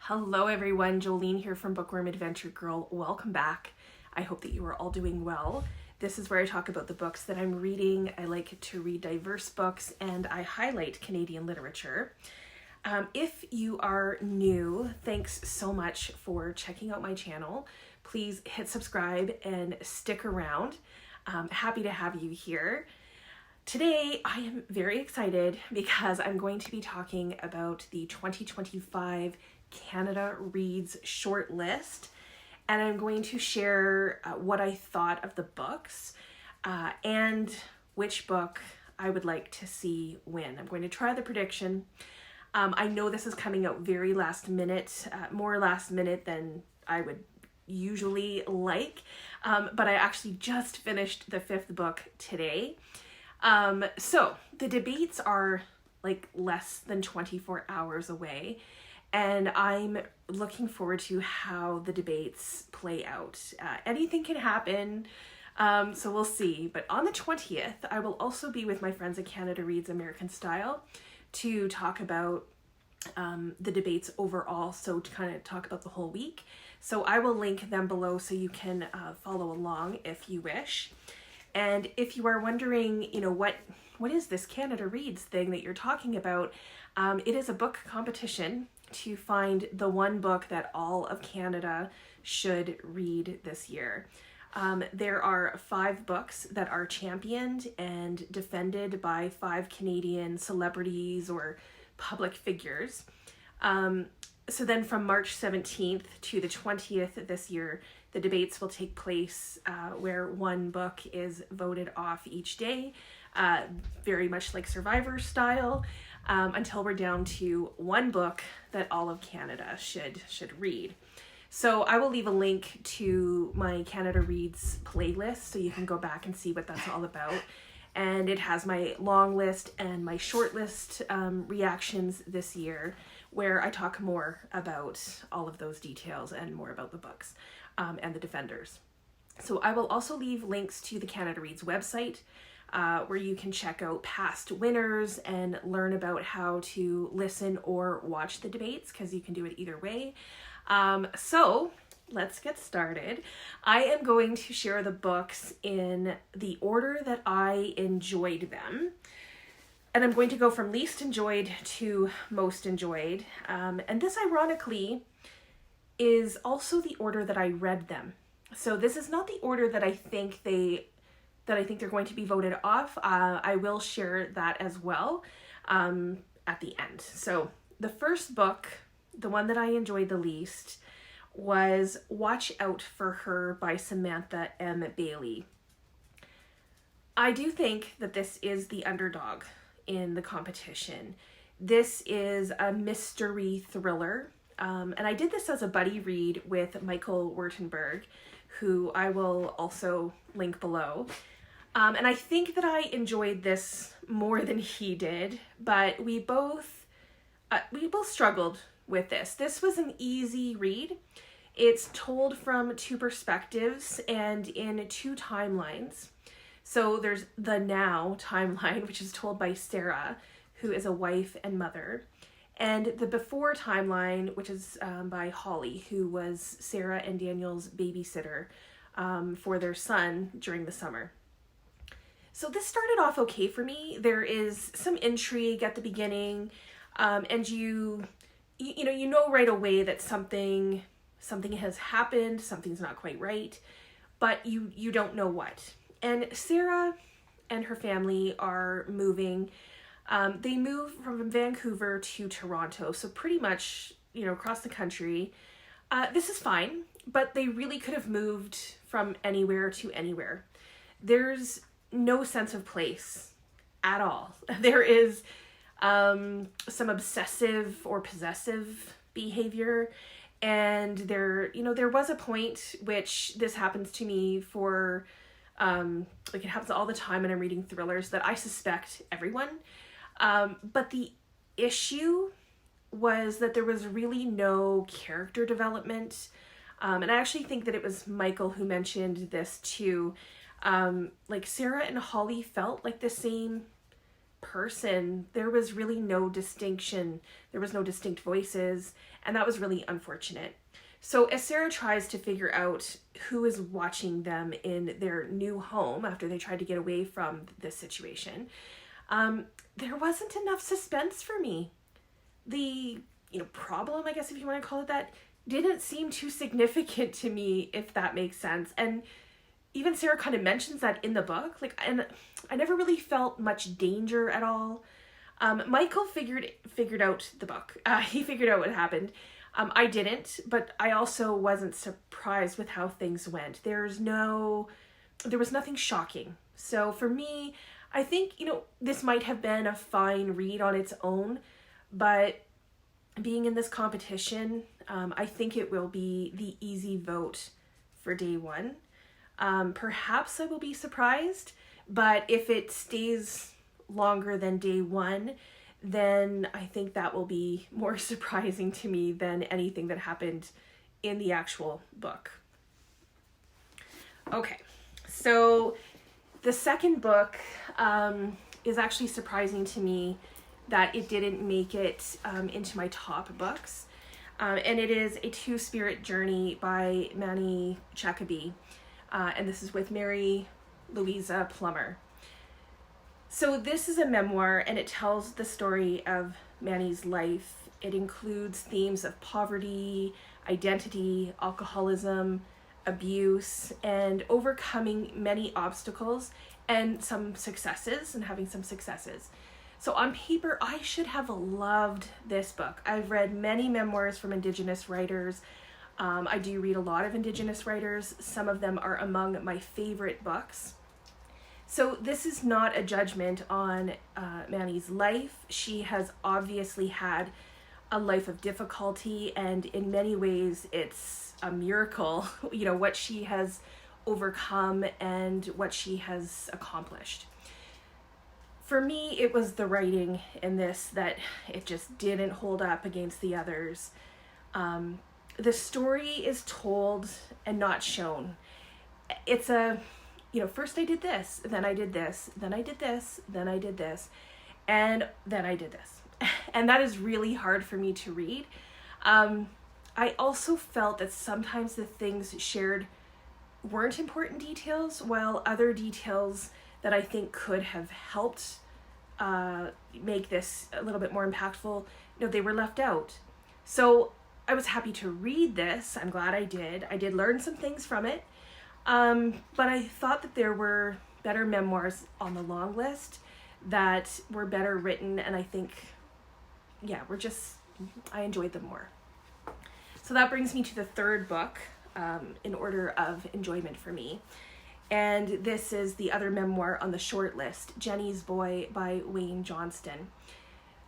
Hello everyone, Jolene here from Bookworm Adventure Girl. Welcome back. I hope that you are all doing well. This is where I talk about the books that I'm reading. I like to read diverse books and I highlight Canadian literature. If you are new, thanks so much for checking out my channel. Please hit subscribe and stick around. Happy to have you here. Today, I am very excited because I'm going to be talking about the 2025 Canada Reads shortlist, and I'm going to share what I thought of the books and which book I would like to see win. I'm going to try the prediction. I know this is coming out very last minute, more last minute than I would usually like, but I actually just finished the 5th book today. So the debates are like less than 24 hours away, and I'm looking forward to how the debates play out. Anything can happen, so we'll see. But on the 20th, I will also be with my friends at Canada Reads American Style to talk about the debates overall, so to kind of talk about the whole week. So I will link them below so you can follow along if you wish. And if you are wondering, what is this Canada Reads thing that you're talking about? It is a book competition to find the one book that all of Canada should read this year. There are 5 books that are championed and defended by 5 Canadian celebrities or public figures. So then from March 17th to the 20th this year, the debates will take place where one book is voted off each day, very much like Survivor style, until we're down to one book that all of Canada should read. So I will leave a link to my Canada Reads playlist so you can go back and see what that's all about. And it has my long list and my short list reactions this year, where I talk more about all of those details and more about the books and the defenders. So I will also leave links to the Canada Reads website where you can check out past winners and learn about how to listen or watch the debates, because you can do it either way. So let's get started. I am going to share the books in the order that I enjoyed them. And I'm going to go from least enjoyed to most enjoyed. And this, ironically, is also the order that I read them. So this is not the order that I think they're going to be voted off. I will share that as well at the end. So the first book, the one that I enjoyed the least, was Watch Out for Her by Samantha M. Bailey. I do think that this is the underdog in the competition. This is a mystery thriller, and I did this as a buddy read with Michael Wurtenberg, who I will also link below. And I think that I enjoyed this more than he did, but we both struggled with this. This was an easy read. It's told from 2 perspectives and in 2 timelines. So there's the now timeline, which is told by Sarah, who is a wife and mother, and the before timeline, which is by Holly, who was Sarah and Daniel's babysitter for their son during the summer. So this started off okay for me. There is some intrigue at the beginning, and you know right away that something has happened, something's not quite right, but you don't know what. And Sarah and her family are moving. They move from Vancouver to Toronto, so pretty much, across the country. This is fine, but they really could have moved from anywhere to anywhere. There's no sense of place at all. There is some obsessive or possessive behavior, and there was a point, which this happens to me for it happens all the time when I'm reading thrillers, that I suspect everyone. But the issue was that there was really no character development. And I actually think that it was Michael who mentioned this too. Sarah and Holly felt like the same person, there was really no distinction. There was no distinct voices, and that was really unfortunate. So as Sarah tries to figure out who is watching them in their new home after they tried to get away from this situation, there wasn't enough suspense for me. The problem, I guess if you want to call it that, didn't seem too significant to me, if that makes sense. And even Sarah kind of mentions that in the book, and I never really felt much danger at all. Michael figured out the book. He figured out what happened. I didn't, but I also wasn't surprised with how things went. There was nothing shocking. So for me, I think, this might have been a fine read on its own, but being in this competition, I think it will be the easy vote for day one. Perhaps I will be surprised, but if it stays longer than day one, then I think that will be more surprising to me than anything that happened in the actual book. Okay, so the second book is actually surprising to me that it didn't make it into my top books. And it is A Two-Spirit Journey by Ma-Nee Chacaby. And this is with Mary Louisa Plummer. So this is a memoir, and it tells the story of Ma-Nee's life. It includes themes of poverty, identity, alcoholism, abuse, and overcoming many obstacles and some successes, and having some successes. So on paper, I should have loved this book. I've read many memoirs from Indigenous writers. I do read a lot of Indigenous writers. Some of them are among my favorite books. So this is not a judgment on Ma-Nee's life. She has obviously had a life of difficulty, and in many ways it's a miracle, what she has overcome and what she has accomplished. For me, it was the writing in this that it just didn't hold up against the others. The story is told and not shown. It's first I did this, then I did this, then I did this, then I did this, and then I did this. And that is really hard for me to read. I also felt that sometimes the things shared weren't important details, while other details that I think could have helped make this a little bit more impactful, they were left out. So I was happy to read this. I'm glad I did. I did learn some things from it. But I thought that there were better memoirs on the long list that were better written, and I think, I enjoyed them more. So that brings me to the third book in order of enjoyment for me. And this is the other memoir on the short list, Jennie's Boy by Johnston.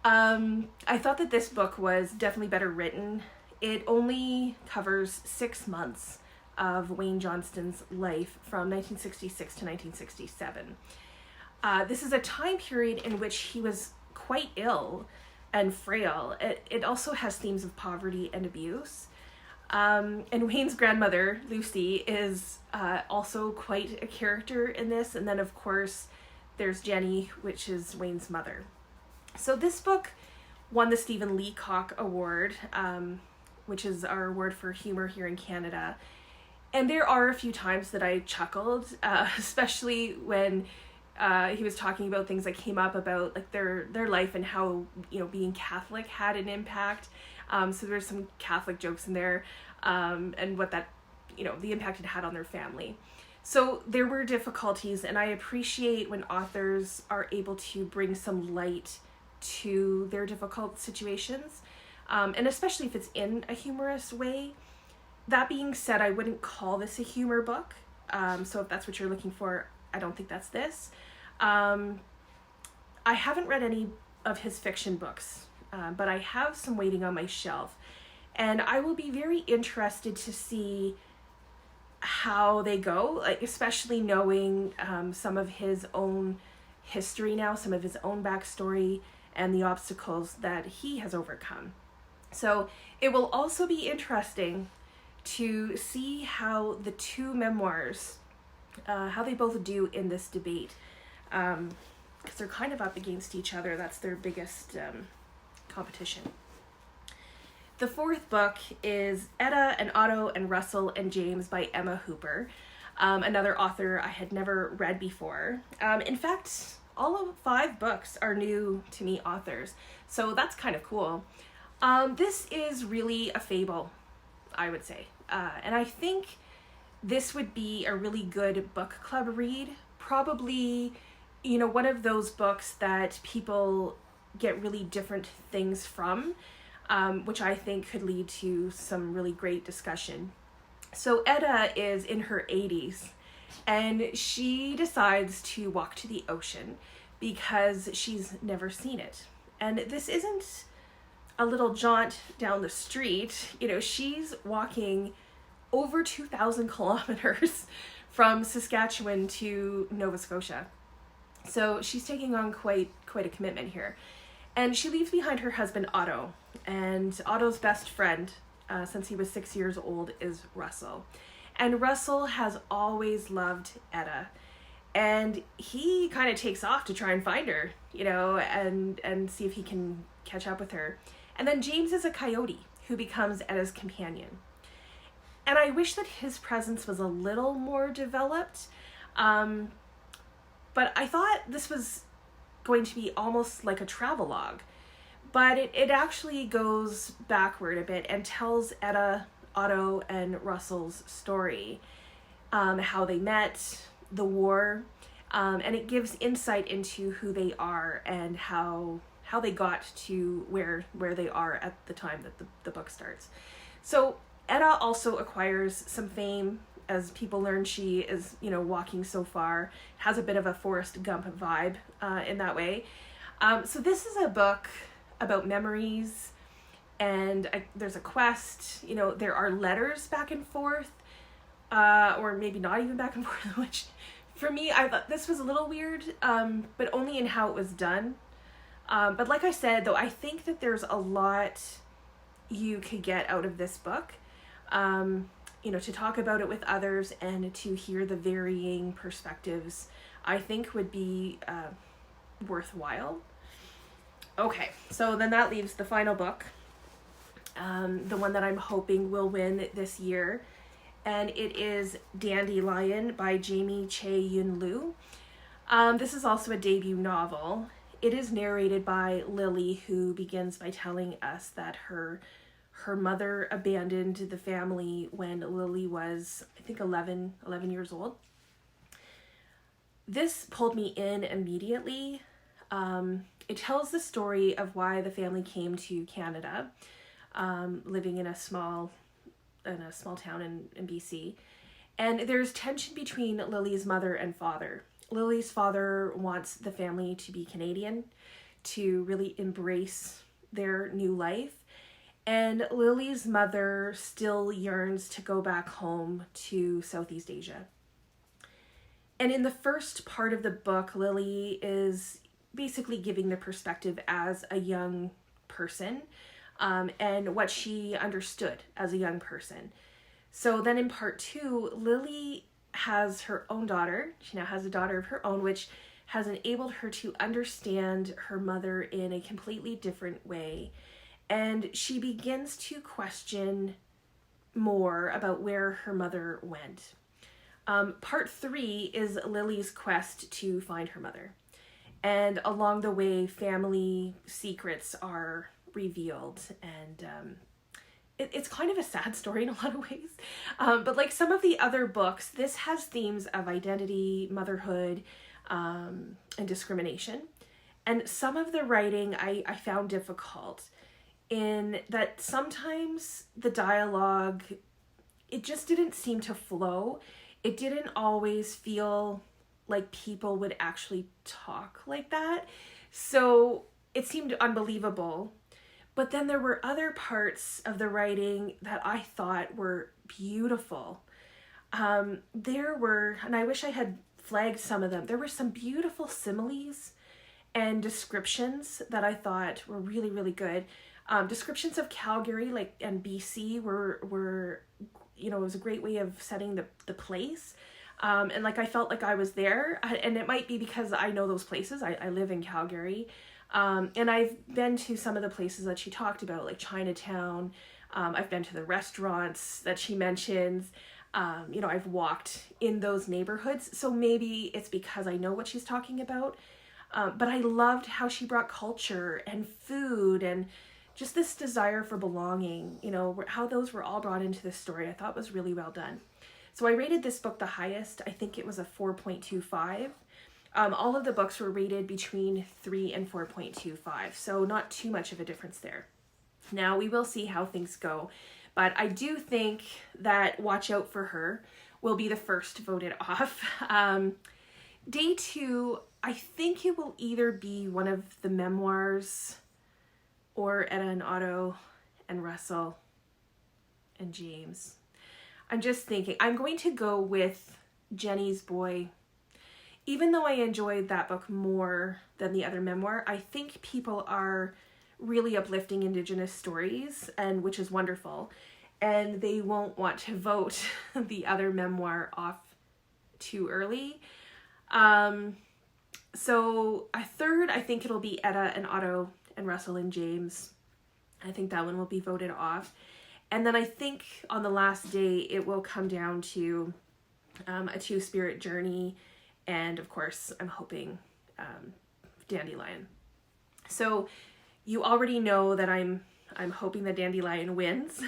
I thought that this book was definitely better written. It only covers 6 months of Wayne Johnston's life from 1966 to 1967. This is a time period in which he was quite ill and frail. It also has themes of poverty and abuse. And Wayne's grandmother, Lucy, is also quite a character in this. And then, of course, there's Jennie, which is Wayne's mother. So this book won the Stephen Leacock Award, which is our award for humor here in Canada. And there are a few times that I chuckled, especially when he was talking about things that came up about their life and how being Catholic had an impact. So there's some Catholic jokes in there, and what that the impact it had on their family. So there were difficulties, and I appreciate when authors are able to bring some light to their difficult situations, and especially if it's in a humorous way. That being said, I wouldn't call this a humor book. So if that's what you're looking for, I don't think that's this. I haven't read any of his fiction books, but I have some waiting on my shelf. And I will be very interested to see how they go, especially knowing some of his own history now, some of his own backstory, and the obstacles that he has overcome. So it will also be interesting to see how the two memoirs, how they both do in this debate. because they're kind of up against each other. That's their biggest competition. The fourth book is Etta and Otto and Russell and James by Emma Hooper, another author I had never read before. In fact, all of 5 books are new to me authors, so that's kind of cool. This is really a fable, I would say, and I think this would be a really good book club read. Probably, one of those books that people get really different things from, which I think could lead to some really great discussion. So Etta is in her 80s, and she decides to walk to the ocean because she's never seen it. And this isn't a little jaunt down the street. She's walking over 2,000 kilometers from Saskatchewan to Nova Scotia. So she's taking on quite a commitment here. And she leaves behind her husband, Otto. And Otto's best friend, since he was 6 years old, is Russell. And Russell has always loved Etta. And he kind of takes off to try and find her, and see if he can catch up with her. And then James is a coyote who becomes Etta's companion. And I wish that his presence was a little more developed. But I thought this was going to be almost like a travelogue. But it actually goes backward a bit and tells Etta, Otto, and Russell's story. How they met, the war, and it gives insight into who they are and how they got to where they are at the time that the book starts. So Etta also acquires some fame as people learn she is, walking so far, has a bit of a Forrest Gump vibe in that way. So this is a book about memories, and there's a quest. There are letters back and forth, or maybe not even back and forth, which for me, I thought this was a little weird, but only in how it was done. But like I said, though, I think that there's a lot you could get out of this book. To talk about it with others and to hear the varying perspectives, I think would be worthwhile. Okay, so then that leaves the final book, the one that I'm hoping will win this year, and it is Dandelion by Jamie Che-Yun Liew. This is also a debut novel. It is narrated by Lily, who begins by telling us that her mother abandoned the family when Lily was, I think, 11 years old. This pulled me in immediately. It tells the story of why the family came to Canada, living in a small town in BC. And there's tension between Lily's mother and father. Lily's father wants the family to be Canadian, to really embrace their new life. And Lily's mother still yearns to go back home to Southeast Asia. And in the first part of the book, Lily is basically giving the perspective as a young person, and what she understood as a young person. So then in part 2, Lily has her own daughter. She now has a daughter of her own, which has enabled her to understand her mother in a completely different way. And she begins to question more about where her mother went. Part 3 is Lily's quest to find her mother. And along the way, family secrets are revealed. And it's kind of a sad story in a lot of ways. But like some of the other books, this has themes of identity, motherhood, and discrimination. And some of the writing I found difficult, in that sometimes the dialogue, it just didn't seem to flow. It didn't always feel like people would actually talk like that. So it seemed unbelievable. But then there were other parts of the writing that I thought were beautiful. There were, and I wish I had flagged some of them, there were some beautiful similes and descriptions that I thought were really, really good. Descriptions of Calgary and BC were it was a great way of setting the place. And like I felt like I was there, and it might be because I know those places. I live in Calgary, and I've been to some of the places that she talked about, like Chinatown. I've been to the restaurants that she mentions. You know, I've walked in those neighborhoods, so maybe it's because I know what she's talking about. But I loved how she brought culture and food and just this desire for belonging, you know, how those were all brought into this story. I thought was really well done. So I rated this book the highest. I think it was a 4.25. All of the books were rated between 3 and 4.25, so not too much of a difference there. Now we will see how things go, but I do think that Watch Out for Her will be the first voted off. Day 2, I think it will either be one of the memoirs or Etta and Otto and Russell and James. I'm just thinking, I'm going to go with Jennie's Boy. Even though I enjoyed that book more than the other memoir, I think people are really uplifting Indigenous stories, and which is wonderful. And they won't want to vote the other memoir off too early. So a third, I think it'll be Etta and Otto and Russell and James. I think that one will be voted off. And then I think on the last day, it will come down to a Two-Spirit Journey. And of course, I'm hoping Dandelion. So you already know that I'm hoping that Dandelion wins.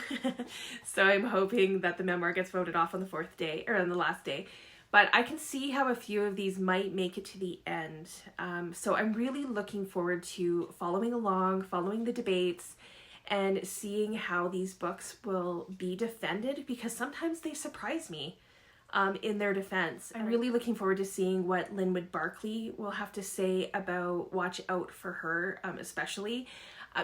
So I'm hoping that the memoir gets voted off on the fourth day, or on the last day. But I can see how a few of these might make it to the end. So I'm really looking forward to following along, following the debates, and seeing how these books will be defended, because sometimes they surprise me in their defense. I'm really looking forward to seeing what Linwood Barclay will have to say about Watch Out for Her, especially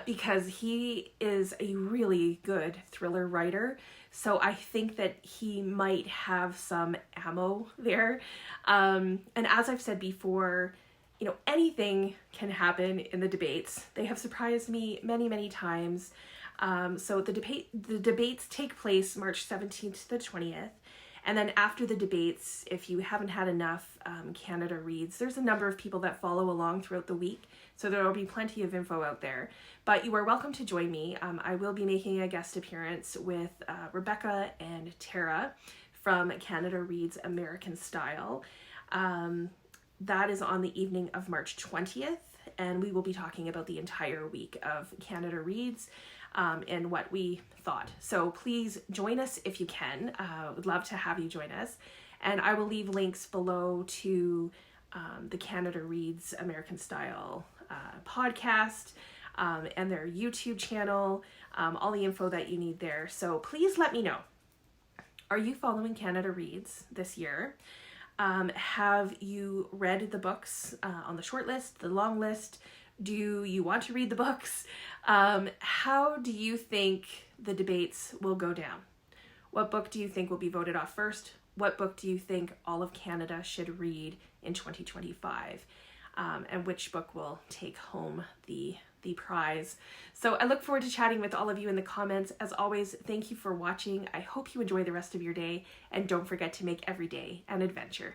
because he is a really good thriller writer. So I think that he might have some ammo there. And as I've said before, you know, anything can happen in the debates. They have surprised me many, many times. So the debates take place March 17th to the 20th. And then after the debates, if you haven't had enough Canada Reads, there's a number of people that follow along throughout the week. So there will be plenty of info out there. But you are welcome to join me. I will be making a guest appearance with Rebecca and Tara from Canada Reads American Style. That is on the evening of March 20th. And we will be talking about the entire week of Canada Reads and what we thought. So please join us if you can. Would love to have you join us. And I will leave links below to the Canada Reads American Style podcast and their YouTube channel, all the info that you need there. So please let me know. Are you following Canada Reads this year? Have you read the books on the short list, the long list? Do you want to read the books? How do you think the debates will go down? What book do you think will be voted off first? What book do you think all of Canada should read in 2025? And which book will take home the prize? So I look forward to chatting with all of you in the comments. As always, thank you for watching. I hope you enjoy the rest of your day, and don't forget to make every day an adventure.